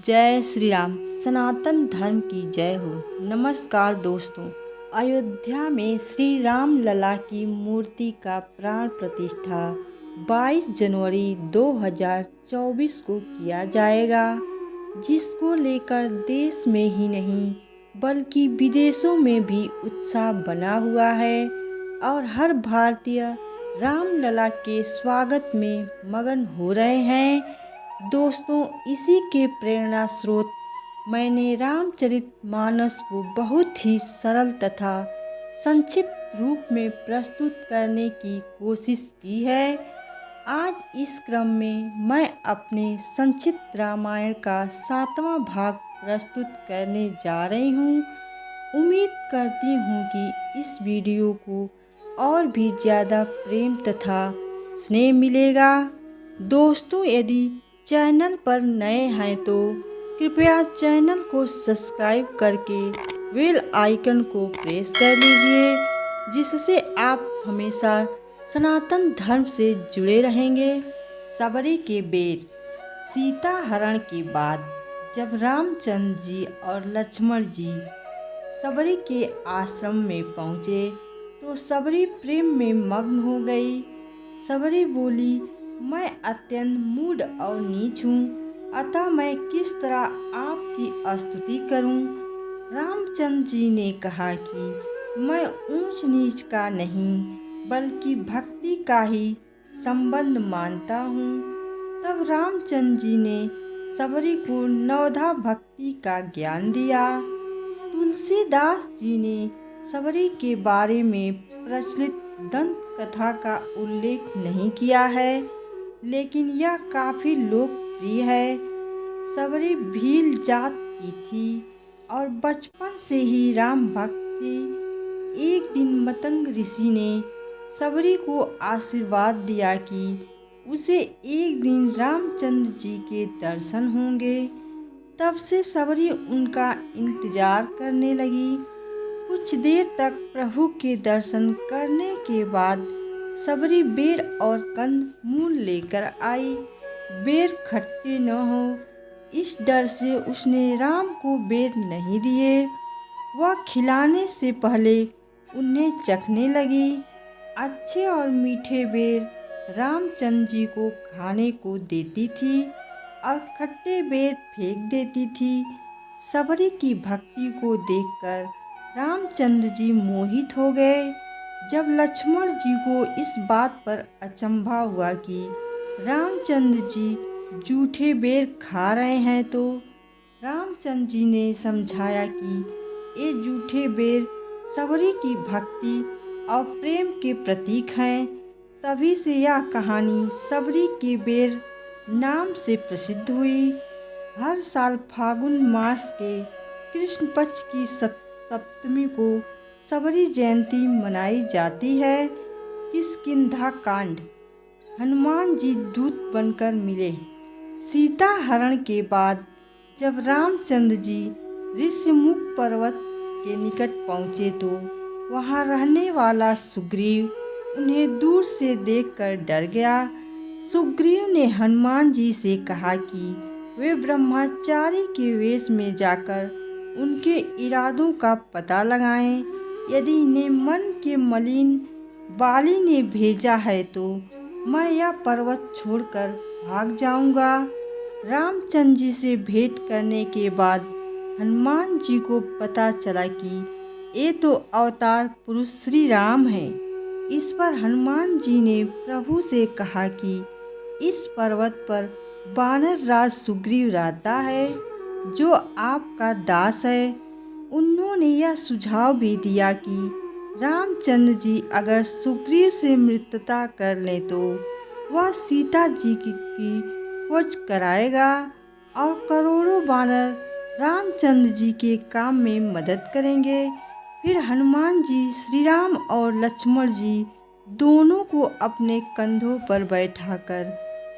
जय श्री राम। सनातन धर्म की जय हो। नमस्कार दोस्तों। अयोध्या में श्री राम लला की मूर्ति का प्राण प्रतिष्ठा 22 जनवरी 2024 को किया जाएगा, जिसको लेकर देश में ही नहीं बल्कि विदेशों में भी उत्साह बना हुआ है और हर भारतीय राम लला के स्वागत में मगन हो रहे हैं। दोस्तों, इसी के प्रेरणा स्रोत मैंने रामचरितमानस को बहुत ही सरल तथा संक्षिप्त रूप में प्रस्तुत करने की कोशिश की है। आज इस क्रम में मैं अपने संक्षिप्त रामायण का 7वां भाग प्रस्तुत करने जा रही हूँ। उम्मीद करती हूँ कि इस वीडियो को और भी ज़्यादा प्रेम तथा स्नेह मिलेगा। दोस्तों, यदि चैनल पर नए हैं तो कृपया चैनल को सब्सक्राइब करके बेल आइकन को प्रेस कर लीजिए, जिससे आप हमेशा सनातन धर्म से जुड़े रहेंगे। सबरी के बेर। सीता हरण के बाद जब रामचंद्र जी और लक्ष्मण जी सबरी के आश्रम में पहुँचे तो सबरी प्रेम में मग्न हो गई। सबरी बोली, मैं अत्यंत मूढ़ और नीच हूँ, अतः मैं किस तरह आपकी स्तुति करूँ। रामचंद्र जी ने कहा कि मैं ऊंच नीच का नहीं बल्कि भक्ति का ही संबंध मानता हूँ। तब रामचंद्र जी ने सबरी को नवधा भक्ति का ज्ञान दिया। तुलसीदास जी ने सबरी के बारे में प्रचलित दंत कथा का उल्लेख नहीं किया है, लेकिन यह काफ़ी लोकप्रिय है। सबरी भील जात की थी और बचपन से ही राम भक्त थी। एक दिन मतंग ऋषि ने सबरी को आशीर्वाद दिया कि उसे एक दिन रामचंद्र जी के दर्शन होंगे। तब से सबरी उनका इंतजार करने लगी। कुछ देर तक प्रभु के दर्शन करने के बाद सबरी बेर और कंद मूल लेकर आई। बेर खट्टे न हो, इस डर से उसने राम को बेर नहीं दिए। वह खिलाने से पहले उन्हें चखने लगी। अच्छे और मीठे बेर रामचंद्र जी को खाने को देती थी और खट्टे बेर फेंक देती थी। सबरी की भक्ति को देखकर रामचंद्र जी मोहित हो गए। जब लक्ष्मण जी को इस बात पर अचंभा हुआ कि रामचंद्र जी जूठे बेर खा रहे हैं, तो रामचंद्र जी ने समझाया कि ये जूठे बेर सबरी की भक्ति और प्रेम के प्रतीक हैं। तभी से यह कहानी सबरी के बेर नाम से प्रसिद्ध हुई। हर साल फागुन मास के कृष्ण पक्ष की सप्तमी को सबरी जयंती मनाई जाती है। किष्किंधा कांड। हनुमान जी दूत बनकर मिले। सीता हरण के बाद जब रामचंद्र जी ऋषिमुख पर्वत के निकट पहुँचे तो वहाँ रहने वाला सुग्रीव उन्हें दूर से देखकर डर गया। सुग्रीव ने हनुमान जी से कहा कि वे ब्रह्मचारी के वेश में जाकर उनके इरादों का पता लगाएं। यदि इन्हें मन के मलिन बाली ने भेजा है तो मैं यह पर्वत छोड़कर भाग जाऊंगा। रामचंद्र जी से भेंट करने के बाद हनुमान जी को पता चला कि ये तो अवतार पुरुष श्री राम हैं। इस पर हनुमान जी ने प्रभु से कहा कि इस पर्वत पर वानर राज सुग्रीव रहता है, जो आपका दास है। उन्होंने यह सुझाव भी दिया कि रामचंद्र जी अगर सुग्रीव से मित्रता कर लें तो वह सीता जी की खोज कराएगा और करोड़ों वानर रामचंद्र जी के काम में मदद करेंगे। फिर हनुमान जी श्री राम और लक्ष्मण जी दोनों को अपने कंधों पर बैठाकर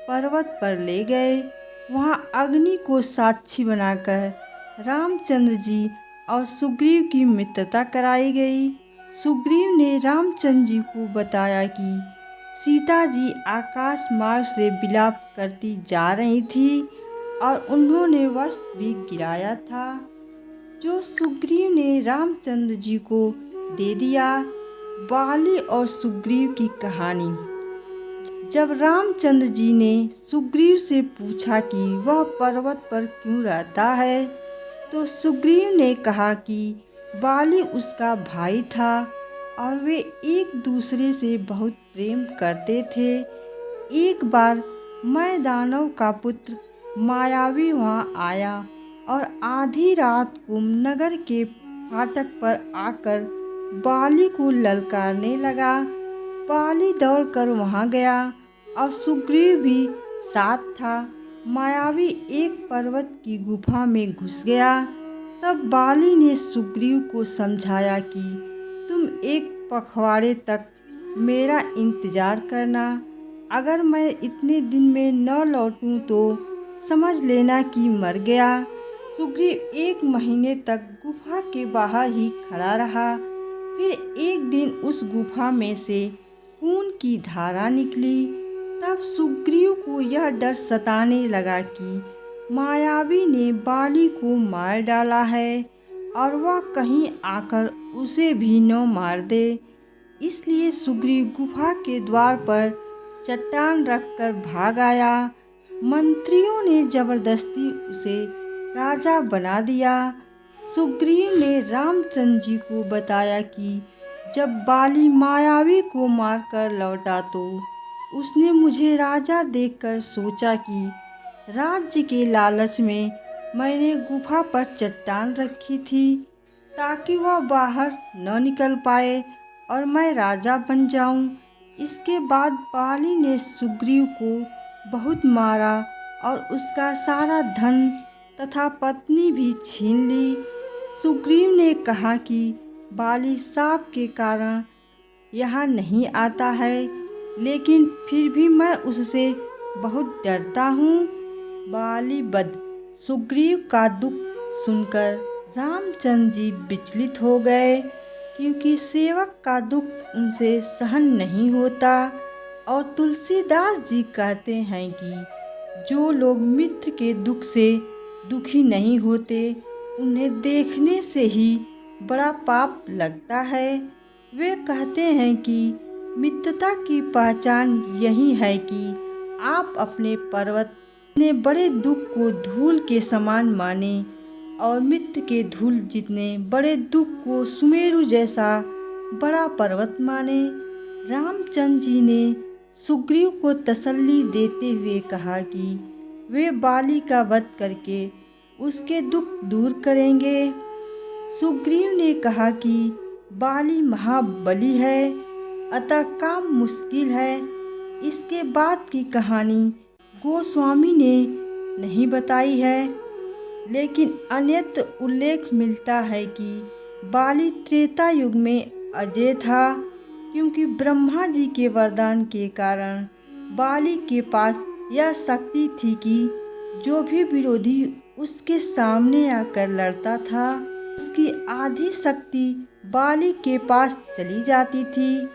पर्वत पर ले गए। वहाँ अग्नि को साक्षी बनाकर रामचंद्र जी और सुग्रीव की मित्रता कराई गई। सुग्रीव ने रामचंद्र जी को बताया कि सीता जी आकाश मार्ग से विलाप करती जा रही थी और उन्होंने वस्त्र भी गिराया था, जो सुग्रीव ने रामचंद्र जी को दे दिया। बाली और सुग्रीव की कहानी। जब रामचंद्र जी ने सुग्रीव से पूछा कि वह पर्वत पर क्यों रहता है, तो सुग्रीव ने कहा कि बाली उसका भाई था और वे एक दूसरे से बहुत प्रेम करते थे। एक बार मैदानव का पुत्र मायावी वहाँ आया और आधी रात को नगर के फाटक पर आकर बाली को ललकारने लगा। बाली दौड़कर वहाँ गया और सुग्रीव भी साथ था। मायावी एक पर्वत की गुफा में घुस गया। तब बाली ने सुग्रीव को समझाया कि तुम एक पखवाड़े तक मेरा इंतजार करना। अगर मैं इतने दिन में न लौटूं तो समझ लेना कि मर गया। सुग्रीव 1 महीने तक गुफा के बाहर ही खड़ा रहा। फिर एक दिन उस गुफा में से खून की धारा निकली। तब सुग्रीव को यह डर सताने लगा कि मायावी ने बाली को मार डाला है और वह कहीं आकर उसे भी न मार दे। इसलिए सुग्रीव गुफा के द्वार पर चट्टान रखकर भाग आया। मंत्रियों ने जबरदस्ती उसे राजा बना दिया। सुग्रीव ने रामचंद्र जी को बताया कि जब बाली मायावी को मारकर लौटा तो उसने मुझे राजा देखकर सोचा कि राज्य के लालच में मैंने गुफा पर चट्टान रखी थी ताकि वह बाहर न निकल पाए और मैं राजा बन जाऊं। इसके बाद बाली ने सुग्रीव को बहुत मारा और उसका सारा धन तथा पत्नी भी छीन ली। सुग्रीव ने कहा कि बाली शाप के कारण यहाँ नहीं आता है, लेकिन फिर भी मैं उससे बहुत डरता हूँ। बाली वध। सुग्रीव का दुख सुनकर रामचंद्र जी विचलित हो गए, क्योंकि सेवक का दुख उनसे सहन नहीं होता। और तुलसीदास जी कहते हैं कि जो लोग मित्र के दुख से दुखी नहीं होते, उन्हें देखने से ही बड़ा पाप लगता है। वे कहते हैं कि मित्रता की पहचान यही है कि आप अपने पर्वत जितने बड़े दुख को धूल के समान माने और मित्र के धूल जितने बड़े दुख को सुमेरु जैसा बड़ा पर्वत माने। रामचंद्र जी ने सुग्रीव को तसल्ली देते हुए कहा कि वे बाली का वध करके उसके दुख दूर करेंगे। सुग्रीव ने कहा कि बाली महाबली है, अतः काम मुश्किल है। इसके बाद की कहानी गोस्वामी ने नहीं बताई है, लेकिन अन्यत्र उल्लेख मिलता है कि बाली त्रेता युग में अजेय था, क्योंकि ब्रह्मा जी के वरदान के कारण बाली के पास यह शक्ति थी कि जो भी विरोधी उसके सामने आकर लड़ता था, उसकी आधी शक्ति बाली के पास चली जाती थी।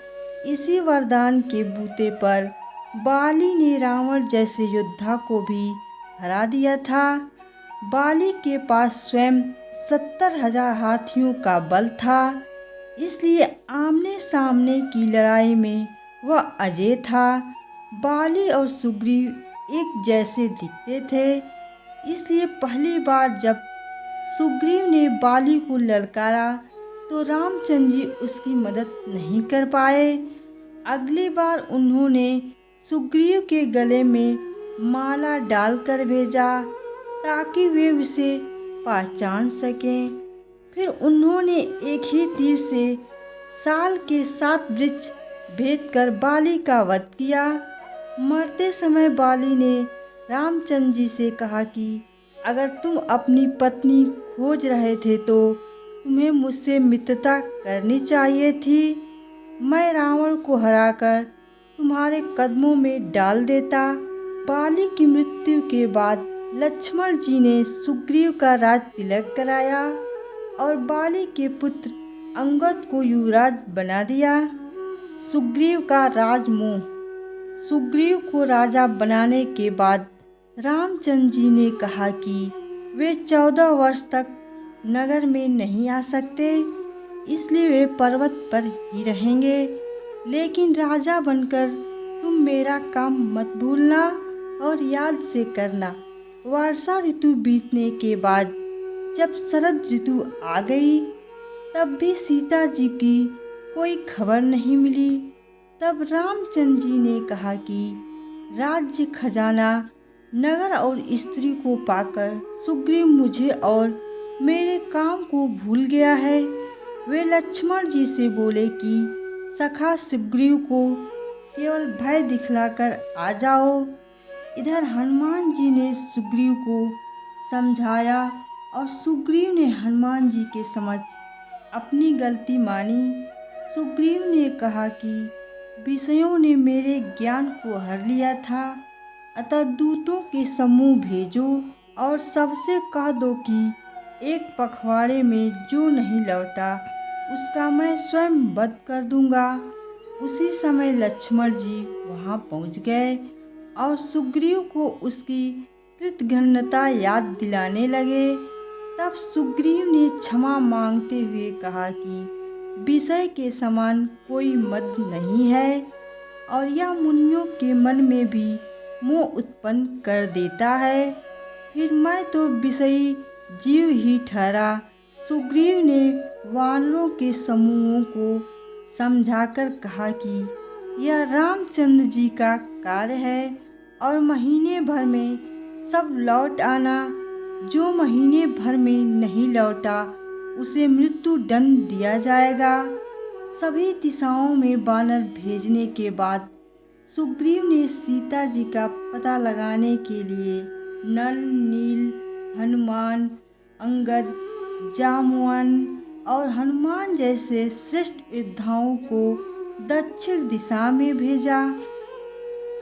इसी वरदान के बूते पर बाली ने रावण जैसे योद्धा को भी हरा दिया था। बाली के पास स्वयं 70,000 हाथियों का बल था, इसलिए आमने सामने की लड़ाई में वह अजेय था। बाली और सुग्रीव एक जैसे दिखते थे, इसलिए पहली बार जब सुग्रीव ने बाली को ललकारा तो रामचंद्र जी उसकी मदद नहीं कर पाए। अगली बार उन्होंने सुग्रीव के गले में माला डालकर भेजा ताकि वे उसे पहचान सकें। फिर उन्होंने एक ही तीर से साल के 7 वृक्ष भेद कर बाली का वध किया। मरते समय बाली ने रामचंद्र जी से कहा कि अगर तुम अपनी पत्नी खोज रहे थे तो तुम्हें मुझसे मित्रता करनी चाहिए थी। मैं रावण को हराकर तुम्हारे कदमों में डाल देता। बाली की मृत्यु के बाद लक्ष्मण जी ने सुग्रीव का राज तिलक कराया और बाली के पुत्र अंगद को युवराज बना दिया। सुग्रीव का राजमोह। सुग्रीव को राजा बनाने के बाद रामचंद्र जी ने कहा कि वे 14 वर्ष तक नगर में नहीं आ सकते, इसलिए वे पर्वत पर ही रहेंगे। लेकिन राजा बनकर तुम मेरा काम मत भूलना और याद से करना। वर्षा ऋतु बीतने के बाद जब शरद ऋतु आ गई, तब भी सीता जी की कोई खबर नहीं मिली। तब रामचंद्र जी ने कहा कि राज्य खजाना, नगर और स्त्री को पाकर सुग्रीव मुझे और मेरे काम को भूल गया है। वे लक्ष्मण जी से बोले कि सखा सुग्रीव को केवल भय दिखलाकर आ जाओ। इधर हनुमान जी ने सुग्रीव को समझाया और सुग्रीव ने हनुमान जी के समक्ष अपनी गलती मानी। सुग्रीव ने कहा कि विषयों ने मेरे ज्ञान को हर लिया था, अतः दूतों के समूह भेजो और सबसे कह दो कि एक पखवाड़े में जो नहीं लौटा उसका मैं स्वयं वध कर दूंगा। उसी समय लक्ष्मण जी वहां पहुंच गए और सुग्रीव को उसकी कृतघ्नता याद दिलाने लगे। तब सुग्रीव ने क्षमा मांगते हुए कहा कि विषय के समान कोई मद नहीं है और यह मुनियों के मन में भी मोह उत्पन्न कर देता है। फिर मैं तो विषयी जीव ही ठहरा। सुग्रीव ने वानरों के समूहों को समझाकर कहा कि यह रामचंद्र जी का कार्य है और महीने भर में सब लौट आना। जो महीने भर में नहीं लौटा उसे मृत्यु दंड दिया जाएगा। सभी दिशाओं में बानर भेजने के बाद सुग्रीव ने सीता जी का पता लगाने के लिए नल, नील, हनुमान, अंगद, जामुन और हनुमान जैसे श्रेष्ठ योद्धाओं को दक्षिण दिशा में भेजा।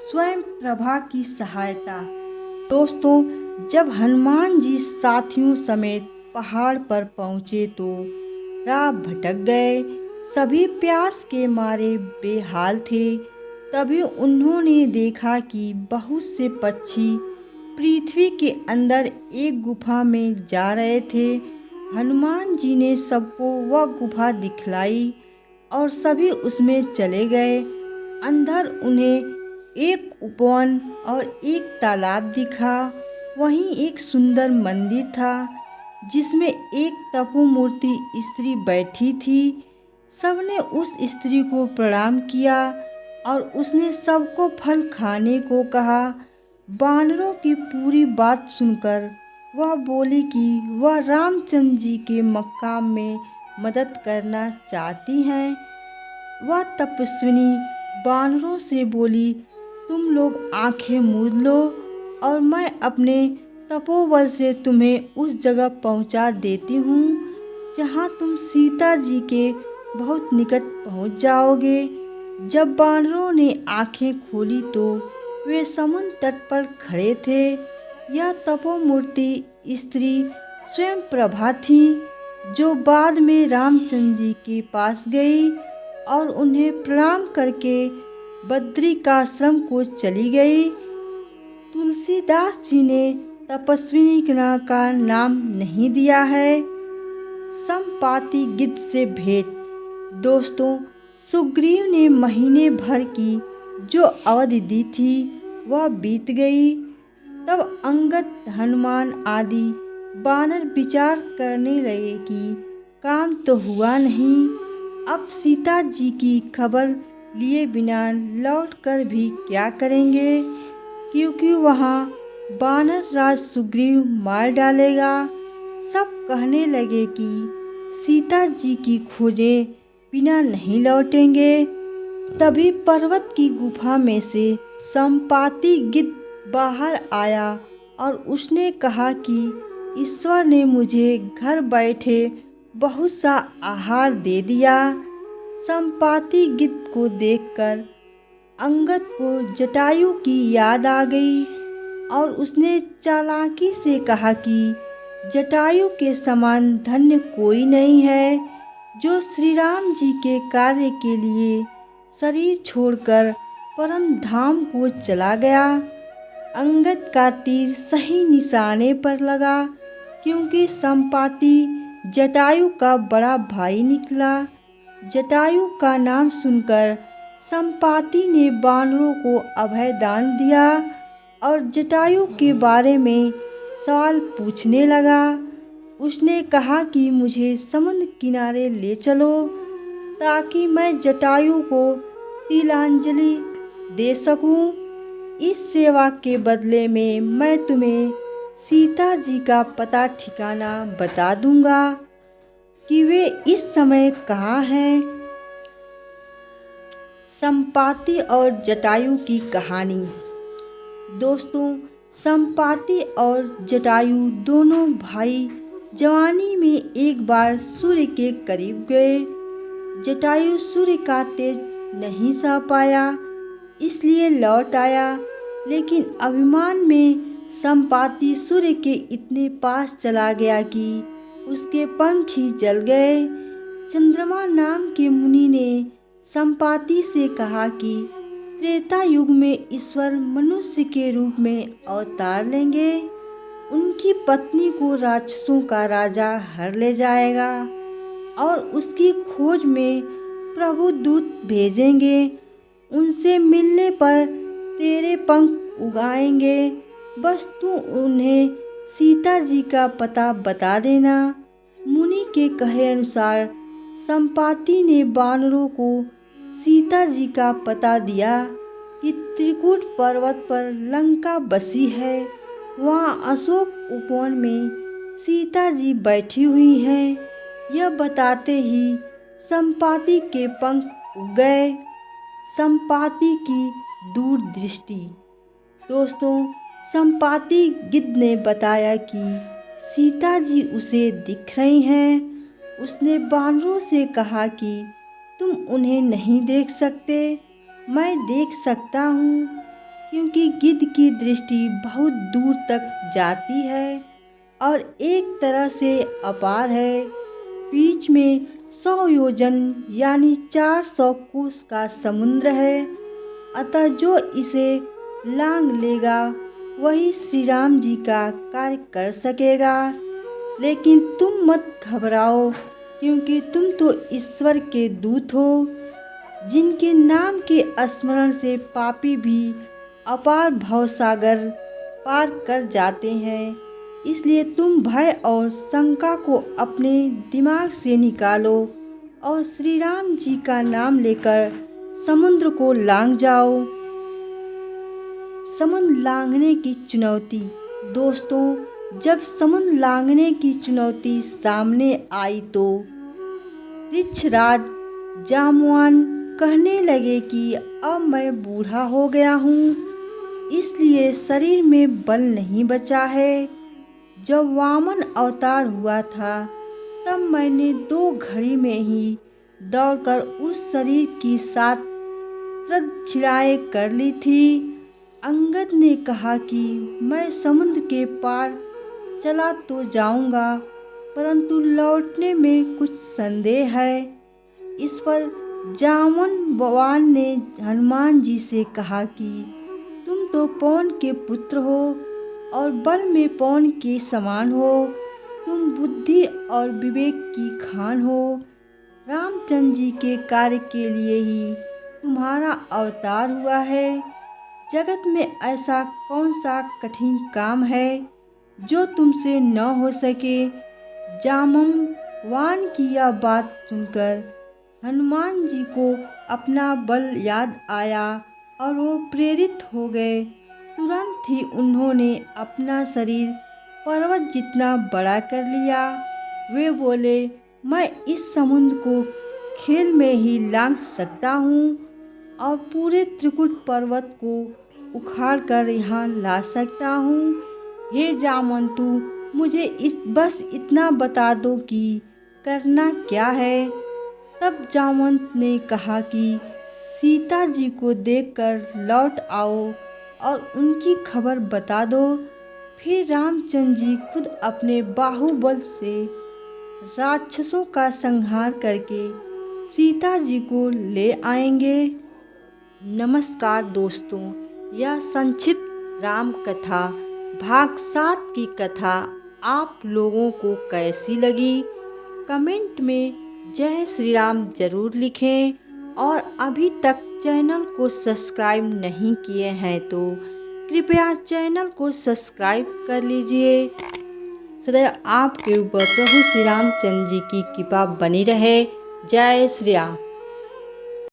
स्वयं प्रभा की सहायता। दोस्तों, जब हनुमान जी साथियों समेत पहाड़ पर पहुँचे तो राह भटक गए। सभी प्यास के मारे बेहाल थे। तभी उन्होंने देखा कि बहुत से पक्षी पृथ्वी के अंदर एक गुफा में जा रहे थे। हनुमान जी ने सबको वह गुफा दिखलाई और सभी उसमें चले गए। अंदर उन्हें एक उपवन और एक तालाब दिखा। वहीं एक सुंदर मंदिर था जिसमें एक तपोमूर्ति स्त्री बैठी थी। सबने उस स्त्री को प्रणाम किया और उसने सबको फल खाने को कहा। बानरों की पूरी बात सुनकर वह बोली कि वह रामचंद्र जी के मकाम में मदद करना चाहती हैं। वह तपस्विनी बानरों से बोली, तुम लोग आंखें मूंद लो और मैं अपने तपोबल से तुम्हें उस जगह पहुंचा देती हूँ जहाँ तुम सीता जी के बहुत निकट पहुँच जाओगे। जब बानरों ने आंखें खोली तो वे समुद्र तट पर खड़े थे। यह तपोमूर्ति स्त्री स्वयं प्रभा थी, जो बाद में रामचंद्र जी के पास गई और उन्हें प्रणाम करके बद्रिकाश्रम को चली गई। तुलसीदास जी ने तपस्विनी का नाम नहीं दिया है। संपाति गिद्ध से भेंट। दोस्तों, सुग्रीव ने महीने भर की जो अवधि दी थी वह बीत गई। तब अंगद, हनुमान आदि बानर विचार करने लगे कि काम तो हुआ नहीं, अब सीता जी की खबर लिए बिना लौटकर भी क्या करेंगे, क्योंकि वहाँ बानर राज सुग्रीव मार डालेगा। सब कहने लगे कि सीता जी की खोजे बिना नहीं लौटेंगे। तभी पर्वत की गुफा में से संपाति गिद्ध बाहर आया और उसने कहा कि ईश्वर ने मुझे घर बैठे बहुत सा आहार दे दिया। संपाति गिद्ध को देखकर अंगद को जटायु की याद आ गई और उसने चालाकी से कहा कि जटायु के समान धन्य कोई नहीं है, जो श्री राम जी के कार्य के लिए शरीर छोड़कर परम धाम को चला गया। अंगद का तीर सही निशाने पर लगा, क्योंकि संपाति जटायु का बड़ा भाई निकला। जटायु का नाम सुनकर संपाति ने बानरों को अभय दान दिया और जटायु के बारे में सवाल पूछने लगा। उसने कहा कि मुझे समुद्र किनारे ले चलो ताकि मैं जटायु को तिलांजलि दे सकूं। इस सेवा के बदले में मैं तुम्हें सीता जी का पता ठिकाना बता दूंगा कि वे इस समय कहाँ हैं। संपाति और जटायु की कहानी। दोस्तों, संपाति और जटायु दोनों भाई जवानी में एक बार सूर्य के करीब गए। जटायु सूर्य का तेज नहीं सह पाया, इसलिए लौट आया, लेकिन अभिमान में संपाति सूर्य के इतने पास चला गया कि उसके पंख ही जल गए। चंद्रमा नाम के मुनि ने संपाति से कहा कि त्रेता युग में ईश्वर मनुष्य के रूप में अवतार लेंगे, उनकी पत्नी को राक्षसों का राजा हर ले जाएगा और उसकी खोज में प्रभु दूत भेजेंगे। उनसे मिलने पर तेरे पंख उगाएंगे, बस तू उन्हें सीता जी का पता बता देना। मुनि के कहे अनुसार संपाति ने बानरों को सीता जी का पता दिया कि त्रिकूट पर्वत पर लंका बसी है, वहाँ अशोक उपवन में सीता जी बैठी हुई हैं। यह बताते ही संपाति के पंख उग गए। संपाति की दूरदृष्टि। दोस्तों, संपाति गिद्ध ने बताया कि सीता जी उसे दिख रही हैं। उसने बानरों से कहा कि तुम उन्हें नहीं देख सकते, मैं देख सकता हूँ, क्योंकि गिद्ध की दृष्टि बहुत दूर तक जाती है और एक तरह से अपार है। बीच में 100 योजन यानी 400 कोस का समुद्र है, अतः जो इसे लांघ लेगा वही श्री राम जी का कार्य कर सकेगा। लेकिन तुम मत घबराओ, क्योंकि तुम तो ईश्वर के दूत हो, जिनके नाम के स्मरण से पापी भी अपार भवसागर पार कर जाते हैं। इसलिए तुम भय और शंका को अपने दिमाग से निकालो और श्री राम जी का नाम लेकर समुद्र को लांघ जाओ। समुद्र लांघने की चुनौती। दोस्तों, जब समुद्र लांघने की चुनौती सामने आई तो ऋक्षराज जाम्बवान कहने लगे कि अब मैं बूढ़ा हो गया हूँ, इसलिए शरीर में बल नहीं बचा है। जब वामन अवतार हुआ था तब मैंने 2 घड़ी में ही दौड़कर उस शरीर की 7 प्रदक्षिणाएं कर ली थी। अंगद ने कहा कि मैं समुद्र के पार चला तो जाऊंगा, परंतु लौटने में कुछ संदेह है। इस पर जाम्बवान ने हनुमान जी से कहा कि तुम तो पवन के पुत्र हो और बल में पवन के समान हो, तुम बुद्धि और विवेक की खान हो। रामचंद्र जी के कार्य के लिए ही तुम्हारा अवतार हुआ है। जगत में ऐसा कौन सा कठिन काम है जो तुमसे न हो सके। जाम्बवान की यह बात सुनकर हनुमान जी को अपना बल याद आया और वो प्रेरित हो गए। तुरंत ही उन्होंने अपना शरीर पर्वत जितना बड़ा कर लिया। वे बोले, मैं इस समुद्र को खेल में ही लांघ सकता हूँ और पूरे त्रिकुट पर्वत को उखाड़ कर यहाँ ला सकता हूँ। हे जामवंतु, मुझे बस इतना बता दो कि करना क्या है। तब जामवंत ने कहा कि सीता जी को देखकर लौट आओ और उनकी खबर बता दो। फिर रामचंद्र जी खुद अपने बाहुबल से राक्षसों का संहार करके सीता जी को ले आएंगे। नमस्कार दोस्तों, यह संक्षिप्त राम कथा भाग 7 की कथा आप लोगों को कैसी लगी? कमेंट में जय श्री राम जरूर लिखें और अभी तक चैनल को सब्सक्राइब नहीं किए हैं तो कृपया चैनल को सब्सक्राइब कर लीजिए। सदैव आपके ऊपर प्रभु श्री रामचंद्र जी की कृपा बनी रहे। जय श्री राम।